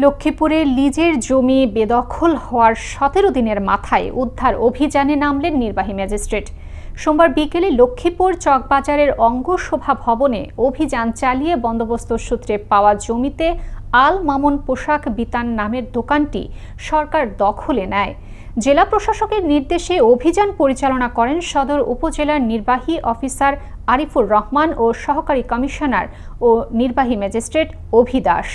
লক্ষ্মীপুরে লিজের জমি বেদখল হওয়ার 17 দিনের মাথায় উদ্ধার অভিযানে নামলেন নির্বাহী ম্যাজিস্ট্রেট। সোমবার বিকেলে লক্ষ্মীপুর চকবাজারের অঙ্গশোভা ভবনে অভিযান চালিয়ে বন্দোবস্ত সূত্রে পাওয়া জমিতে আল মামুন পোশাক বিতান নামের দোকানটি সরকার দখলে নেয়। জেলা প্রশাসকের নির্দেশে অভিযান পরিচালনা করেন সদর উপজেলার নির্বাহী অফিসার আরিফুর রহমান ও সহকারী কমিশনার ও নির্বাহী ম্যাজিস্ট্রেট অভি দাস।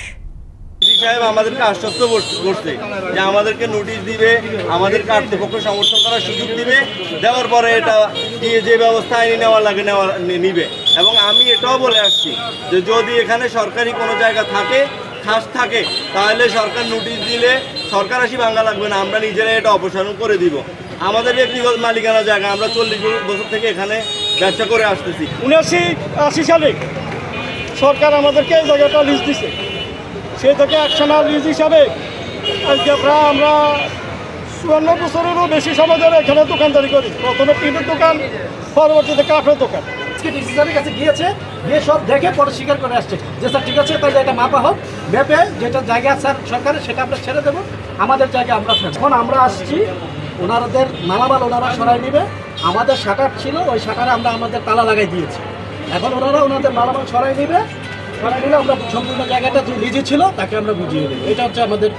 সাহেব আমাদেরকে আশ্বস্ত করছে যে আমাদেরকে নোটিশ দিবে, আমাদের কর্তৃপক্ষ সমর্থন করার সুযোগ দিবে, দেওয়ার পরে এটা যে ব্যবস্থা আইনি নেওয়া লাগে নিবে। এবং আমি এটাও বলে আসছি যে যদি এখানে সরকারি কোনো জায়গা থাকে, খাস থাকে, তাহলে সরকার নোটিশ দিলে সরকার আসি ভাঙা লাগবে না, আমরা নিজেরা এটা অপসারণ করে দিব। আমাদের ব্যক্তিগত মালিকানা জায়গা, আমরা 40 বছর থেকে এখানে ব্যবসা করে আসতেছি। 79-80 সালে সরকার আমাদেরকে এই জায়গাটা লিজ দিছে। সেই থেকে একশানা লিজ হিসাবে আজকে প্রায় আমরা 54 বছরেরও বেশি সময় ধরে এখানে দোকানদারি করি। প্রথমে টিনের দোকান, পরবর্তীতে কাঠের দোকান। ডিসি স্যারের কাছে গিয়েছে, গিয়ে সব দেখে পরে স্বীকার করে আসছে যে স্যার ঠিক আছে, তাহলে এটা মাপা হোক, মেপে যেটা জায়গা স্যার সরকারের সেটা আমরা ছেড়ে দেবো, আমাদের জায়গা আমরা ফেলব। এখন আমরা আসছি, ওনাদের মালামাল ওনারা সরাই নেবে। আমাদের শাটার ছিল, ওই শাটারে আমরা আমাদের তালা লাগাই দিয়েছি। এখন ওনারা ওনাদের মালামাল সরাই নেবে, সরাই নিলে আমরা সম্পূর্ণ জায়গাটা যে লিজে ছিল তাকে আমরা বুঝিয়ে দেবো। এটা হচ্ছে আমাদের